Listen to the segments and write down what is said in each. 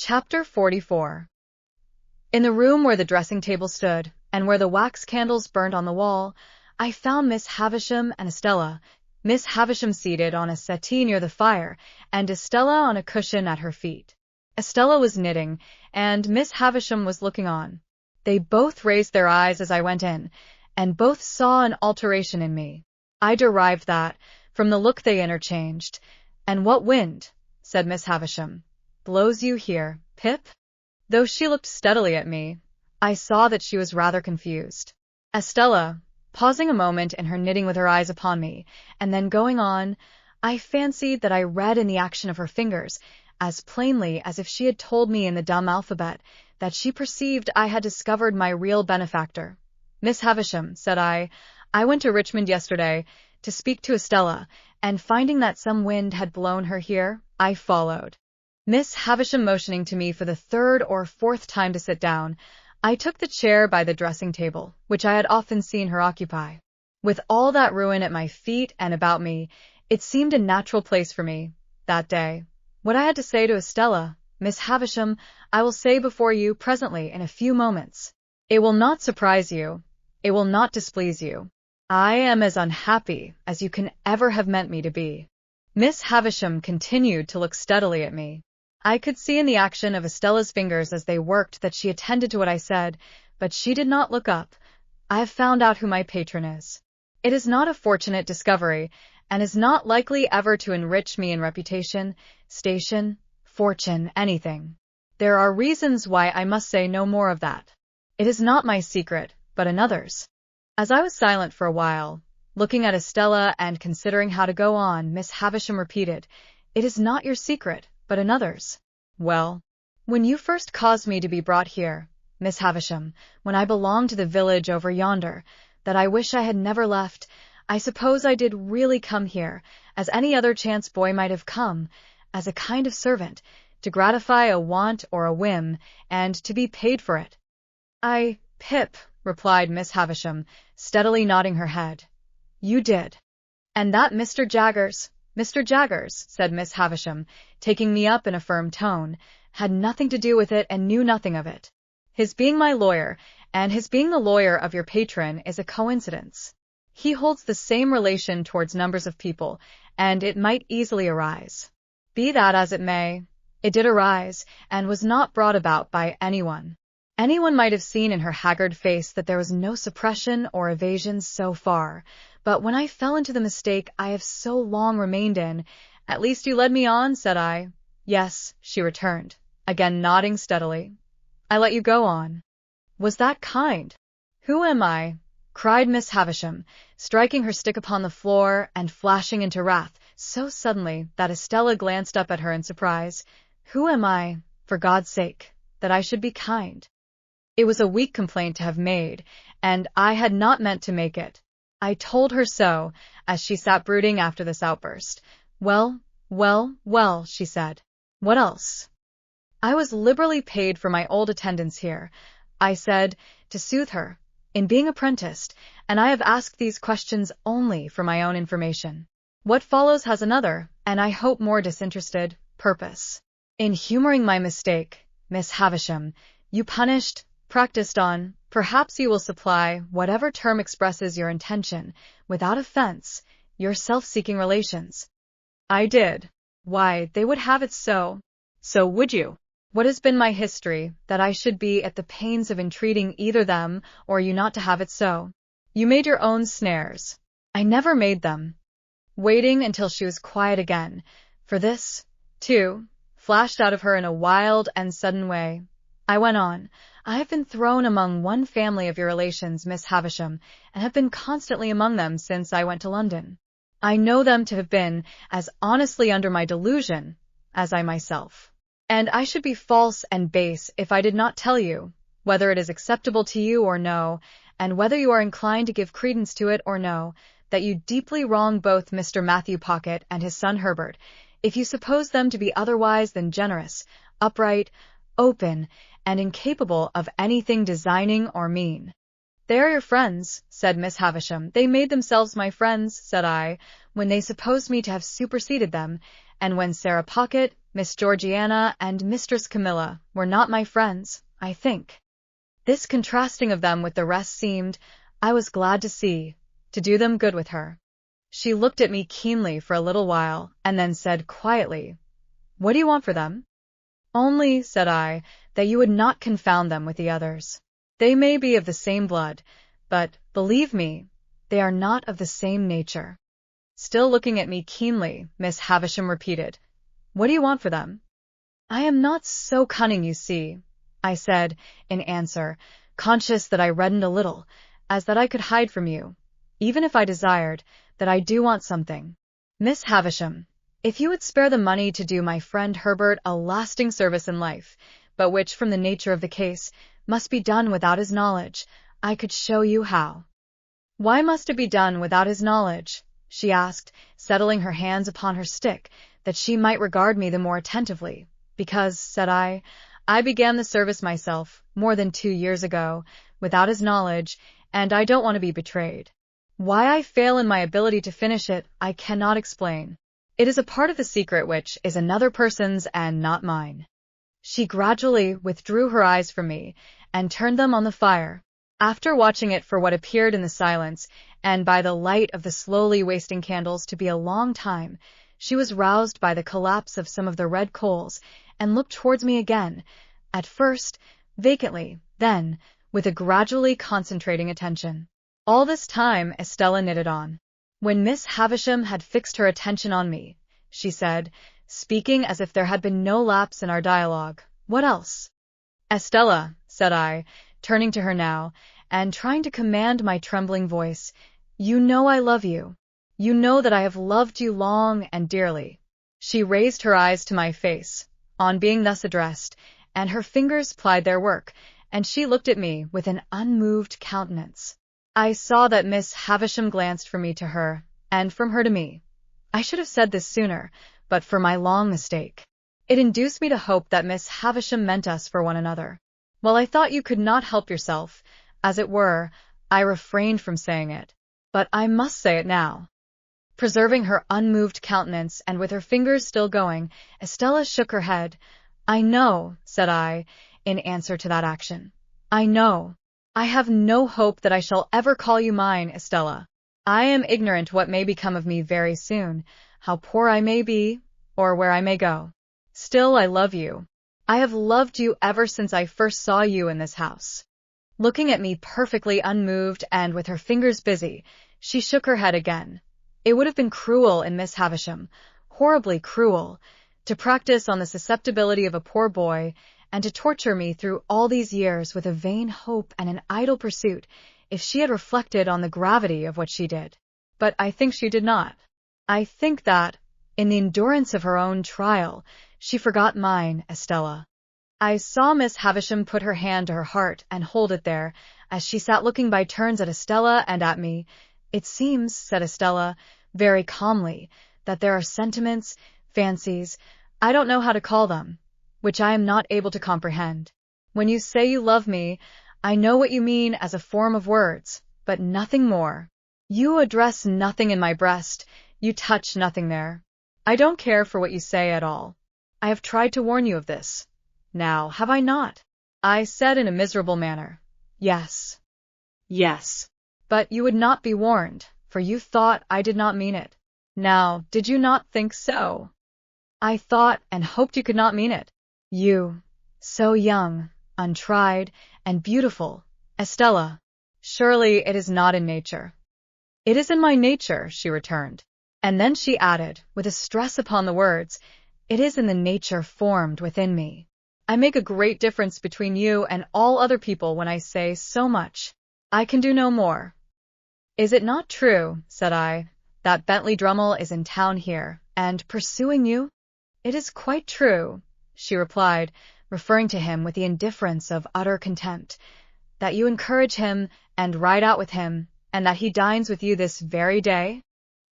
Chapter 44. In the room where the dressing table stood, and where the wax candles burned on the wall, I found Miss Havisham and Estella, Miss Havisham seated on a settee near the fire, and Estella on a cushion at her feet. Estella was knitting, and Miss Havisham was looking on. They both raised their eyes as I went in, and both saw an alteration in me. I derived that from the look they interchanged. "And what wind," said Miss Havisham, "blows you here, Pip?" Though she looked steadily at me, I saw that she was rather confused. Estella, pausing a moment in her knitting with her eyes upon me, and then going on, I fancied that I read in the action of her fingers, as plainly as if she had told me in the dumb alphabet, that she perceived I had discovered my real benefactor. "Miss Havisham," said I went to Richmond yesterday to speak to Estella, and finding that some wind had blown her here, I followed. Miss Havisham motioning to me for the third or fourth time to sit down, I took the chair by the dressing table, which I had often seen her occupy. With all that ruin at my feet and about me, it seemed a natural place for me, that day. What I had to say to Estella, Miss Havisham, I will say before you presently in a few moments. It will not surprise you. It will not displease you. I am as unhappy as you can ever have meant me to be. Miss Havisham continued to look steadily at me. I could see in the action of Estella's fingers as they worked that she attended to what I said, but she did not look up. I have found out who my patron is. It is not a fortunate discovery, and is not likely ever to enrich me in reputation, station, fortune, anything. There are reasons why I must say no more of that. It is not my secret, but another's. As I was silent for a while, looking at Estella and considering how to go on, Miss Havisham repeated, "It is not your secret, but another's." "Well, when you first caused me to be brought here, Miss Havisham, when I belonged to the village over yonder, that I wish I had never left, I suppose I did really come here, as any other chance boy might have come, as a kind of servant, to gratify a want or a whim, and to be paid for it." Pip," replied Miss Havisham, steadily nodding her head. "You did." "And that Mr. Jaggers," said Miss Havisham, taking me up in a firm tone, "had nothing to do with it and knew nothing of it. His being my lawyer, and his being the lawyer of your patron, is a coincidence. He holds the same relation towards numbers of people, and it might easily arise. Be that as it may, it did arise, and was not brought about by anyone. Anyone might have seen in her haggard face that there was no suppression or evasion so far, but when I fell into the mistake I have so long remained in, at least you led me on," said I. "Yes," she returned, again nodding steadily. "I let you go on. Was that kind?" "Who am I?" cried Miss Havisham, striking her stick upon the floor and flashing into wrath so suddenly that Estella glanced up at her in surprise. "Who am I, for God's sake, that I should be kind?" It was a weak complaint to have made, and I had not meant to make it. I told her so, as she sat brooding after this outburst. "Well, she said. "What else?" "I was liberally paid for my old attendance here," I said, to soothe her, "in being apprenticed, and I have asked these questions only for my own information. What follows has another, and I hope more disinterested, purpose. In humoring my mistake, Miss Havisham, you practiced on, perhaps you will supply whatever term expresses your intention, without offense, your self-seeking relations." "I did." "Why, they would have it so." "So would you? What has been my history, that I should be at the pains of entreating either them or you not to have it so? You made your own snares. I never made them." Waiting until she was quiet again, for this, too, flashed out of her in a wild and sudden way, I went on, "I have been thrown among one family of your relations, Miss Havisham, and have been constantly among them since I went to London. I know them to have been as honestly under my delusion as I myself. And I should be false and base if I did not tell you, whether it is acceptable to you or no, and whether you are inclined to give credence to it or no, that you deeply wrong both Mr. Matthew Pocket and his son Herbert, if you suppose them to be otherwise than generous, upright, open, and incapable of anything designing or mean." "They are your friends," said Miss Havisham. "They made themselves my friends," said I, "when they supposed me to have superseded them, and when Sarah Pocket, Miss Georgiana and Mistress Camilla were not my friends, I think. This contrasting of them with the rest seemed, I was glad to see, to do them good with her. She looked at me keenly for a little while, and then said quietly, "What do you want for them?" "Only," said I, "that you would not confound them with the others. They may be of the same blood, but, believe me, they are not of the same nature." Still looking at me keenly, Miss Havisham repeated, "What do you want for them?" "I am not so cunning, you see," I said, in answer, conscious that I reddened a little, "as that I could hide from you, even if I desired, that I do want something. Miss Havisham, if you would spare the money to do my friend Herbert a lasting service in life, but which, from the nature of the case, must be done without his knowledge, I could show you how." "Why must it be done without his knowledge?" she asked, settling her hands upon her stick, that she might regard me the more attentively. "Because," said I began the service myself, more than 2 years ago, without his knowledge, and I don't want to be betrayed. Why I fail in my ability to finish it, I cannot explain. It is a part of the secret which is another person's and not mine." She gradually withdrew her eyes from me, and turned them on the fire. After watching it for what appeared in the silence, and by the light of the slowly wasting candles to be a long time, she was roused by the collapse of some of the red coals, and looked towards me again, at first vacantly, then with a gradually concentrating attention. All this time Estella knitted on. When Miss Havisham had fixed her attention on me, she said, speaking as if there had been no lapse in our dialogue, "What else?" "Estella," said I, turning to her now, and trying to command my trembling voice, "you know I love you. You know that I have loved you long and dearly." She raised her eyes to my face, on being thus addressed, and her fingers plied their work, and she looked at me with an unmoved countenance. I saw that Miss Havisham glanced from me to her, and from her to me. I should have said this sooner, but for my long mistake. It induced me to hope that Miss Havisham meant us for one another. While I thought you could not help yourself, as it were, I refrained from saying it. But I must say it now. Preserving her unmoved countenance and with her fingers still going, Estella shook her head. "I know," said I, in answer to that action. "I know. I have no hope that I shall ever call you mine, Estella. I am ignorant what may become of me very soon, how poor I may be, or where I may go. Still I love you. I have loved you ever since I first saw you in this house." Looking at me perfectly unmoved and with her fingers busy, she shook her head again. It would have been cruel in Miss Havisham, horribly cruel, to practice on the susceptibility of a poor boy, and to torture me through all these years with a vain hope and an idle pursuit, if she had reflected on the gravity of what she did. But I think she did not. I think that, in the endurance of her own trial, she forgot mine, Estella. I saw Miss Havisham put her hand to her heart and hold it there, as she sat looking by turns at Estella and at me. "It seems," said Estella, very calmly, "that there are sentiments, fancies, I don't know how to call them, which I am not able to comprehend. When you say you love me, I know what you mean as a form of words, but nothing more. You address nothing in my breast, you touch nothing there. I don't care for what you say at all. I have tried to warn you of this. Now, have I not?" I said in a miserable manner, "Yes. Yes. But you would not be warned, for you thought I did not mean it. Now, did you not think so?" "I thought and hoped you could not mean it. You, so young, untried, and beautiful, Estella. Surely it is not in nature." "It is in my nature," she returned. And then she added, with a stress upon the words, "It is in the nature formed within me. I make a great difference between you and all other people when I say so much. I can do no more." "Is it not true," said I, "that Bentley Drummle is in town here, and pursuing you?" "It is quite true," she replied, referring to him with the indifference of utter contempt, "that you encourage him, and ride out with him, and that he dines with you this very day?"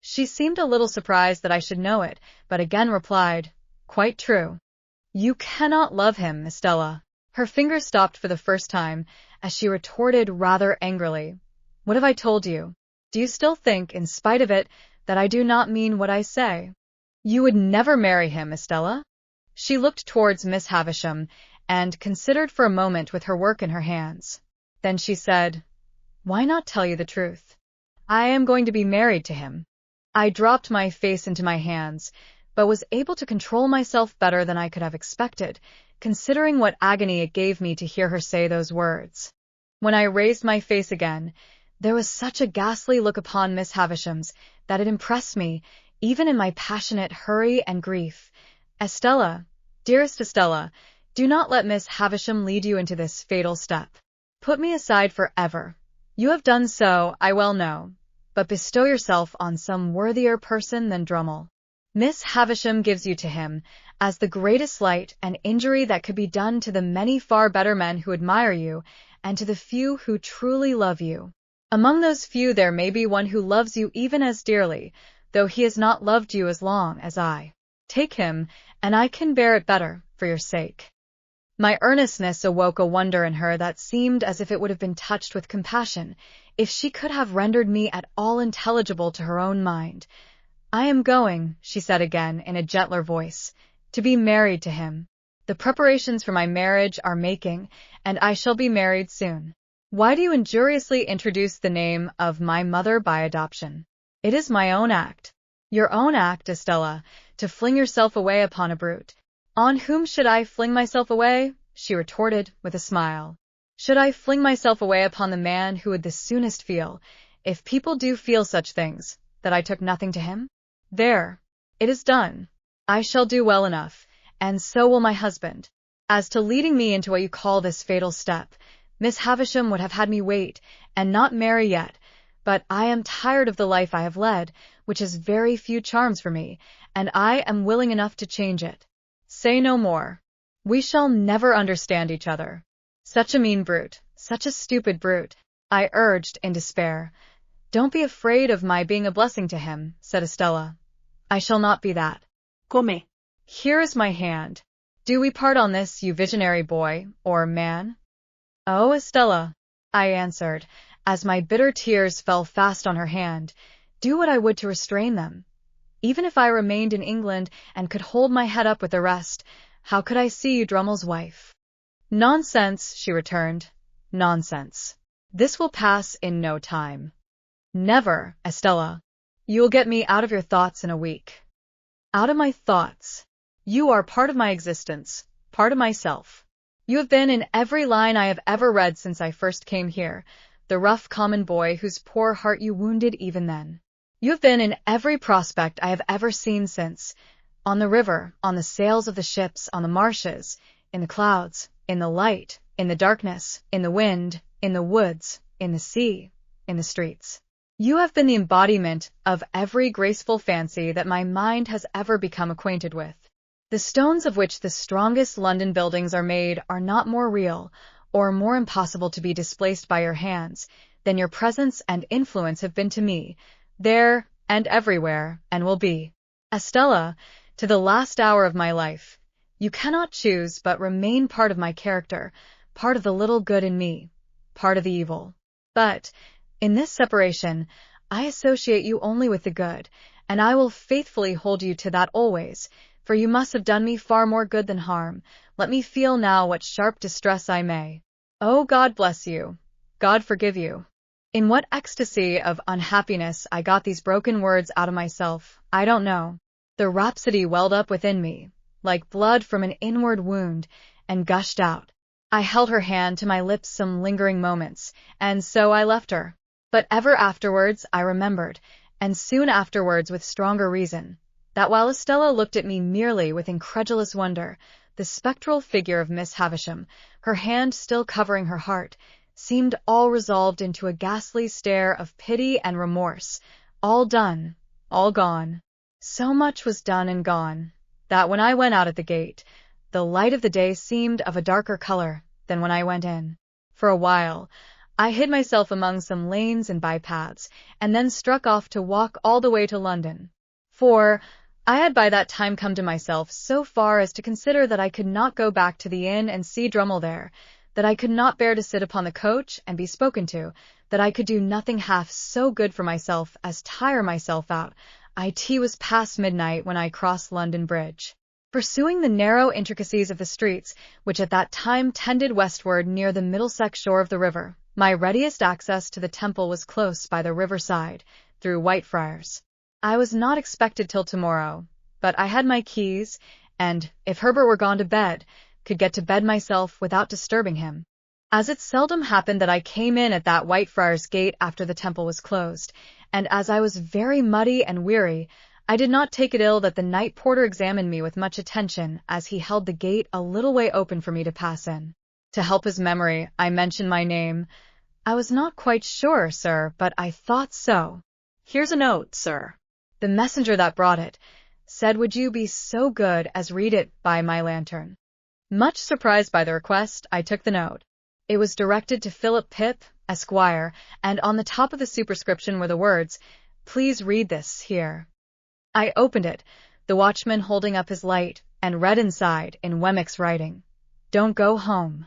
She seemed a little surprised that I should know it, but again replied, "Quite true." "You cannot love him, Estella." Her fingers stopped for the first time, as she retorted rather angrily, "What have I told you? Do you still think, in spite of it, that I do not mean what I say?" "You would never marry him, Estella?" She looked towards Miss Havisham and considered for a moment with her work in her hands. Then she said, "Why not tell you the truth? I am going to be married to him." I dropped my face into my hands, but was able to control myself better than I could have expected, considering what agony it gave me to hear her say those words. When I raised my face again, there was such a ghastly look upon Miss Havisham's that it impressed me, even in my passionate hurry and grief. "Estella, dearest Estella, do not let Miss Havisham lead you into this fatal step. Put me aside forever. You have done so, I well know, but bestow yourself on some worthier person than Drummle. Miss Havisham gives you to him as the greatest slight and injury that could be done to the many far better men who admire you and to the few who truly love you. Among those few there may be one who loves you even as dearly, though he has not loved you as long as I. Take him, and I can bear it better, for your sake." My earnestness awoke a wonder in her that seemed as if it would have been touched with compassion, if she could have rendered me at all intelligible to her own mind. "I am going," she said again in a gentler voice, "to be married to him. The preparations for my marriage are making, and I shall be married soon. Why do you injuriously introduce the name of my mother by adoption? It is my own act." "Your own act, Estella, to fling yourself away upon a brute." "On whom should I fling myself away?" she retorted with a smile. "Should I fling myself away upon the man who would the soonest feel, if people do feel such things, that I took nothing to him? There, it is done. I shall do well enough, and so will my husband. As to leading me into what you call this fatal step, Miss Havisham would have had me wait and not marry yet, but I am tired of the life I have led, which has very few charms for me, and I am willing enough to change it. Say no more. We shall never understand each other." "Such a mean brute, such a stupid brute," I urged in despair. "Don't be afraid of my being a blessing to him," said Estella. "I shall not be that. Come. Here is my hand. Do we part on this, you visionary boy, or man?" "Oh, Estella," I answered, as my bitter tears fell fast on her hand, do what I would to restrain them. Even if I remained in England and could hold my head up with the rest, how could I see you Drummle's wife? "Nonsense," she returned. "Nonsense. This will pass in no time." "Never, Estella. You will get me out of your thoughts in a week." "Out of my thoughts? You are part of my existence, part of myself. You have been in every line I have ever read since I first came here, the rough common boy whose poor heart you wounded even then. You have been in every prospect I have ever seen since, on the river, on the sails of the ships, on the marshes, in the clouds, in the light, in the darkness, in the wind, in the woods, in the sea, in the streets. You have been the embodiment of every graceful fancy that my mind has ever become acquainted with. The stones of which the strongest London buildings are made are not more real, or more impossible to be displaced by your hands, than your presence and influence have been to me, there and everywhere, and will be. Estella, to the last hour of my life, you cannot choose but remain part of my character, part of the little good in me, part of the evil. But, in this separation, I associate you only with the good, and I will faithfully hold you to that always, for you must have done me far more good than harm. Let me feel now what sharp distress I may. Oh, God bless you. God forgive you." In what ecstasy of unhappiness I got these broken words out of myself, I don't know. The rhapsody welled up within me, like blood from an inward wound, and gushed out. I held her hand to my lips some lingering moments, and so I left her. But ever afterwards I remembered, and soon afterwards with stronger reason, that while Estella looked at me merely with incredulous wonder, the spectral figure of Miss Havisham, her hand still covering her heart, seemed all resolved into a ghastly stare of pity and remorse, all done, all gone. So much was done and gone, that when I went out at the gate, the light of the day seemed of a darker color than when I went in. For a while, I hid myself among some lanes and bypaths, and then struck off to walk all the way to London. For I had by that time come to myself so far as to consider that I could not go back to the inn and see Drummle there, that I could not bear to sit upon the coach and be spoken to, that I could do nothing half so good for myself as tire myself out. It was past midnight when I crossed London Bridge. Pursuing the narrow intricacies of the streets, which at that time tended westward near the Middlesex shore of the river, my readiest access to the temple was close by the riverside, through Whitefriars. I was not expected till tomorrow, but I had my keys, and, if Herbert were gone to bed, could get to bed myself without disturbing him. As it seldom happened that I came in at that Whitefriars gate after the temple was closed, and as I was very muddy and weary, I did not take it ill that the night porter examined me with much attention as he held the gate a little way open for me to pass in. To help his memory, I mentioned my name. I was not quite sure, sir, but I thought so. Here's a note, sir. The messenger that brought it said, would you be so good as read it by my lantern? Much surprised by the request, I took the note. It was directed to Philip Pip, Esquire, and on the top of the superscription were the words, please read this here. I opened it, the watchman holding up his light, and read inside, in Wemmick's writing, don't go home.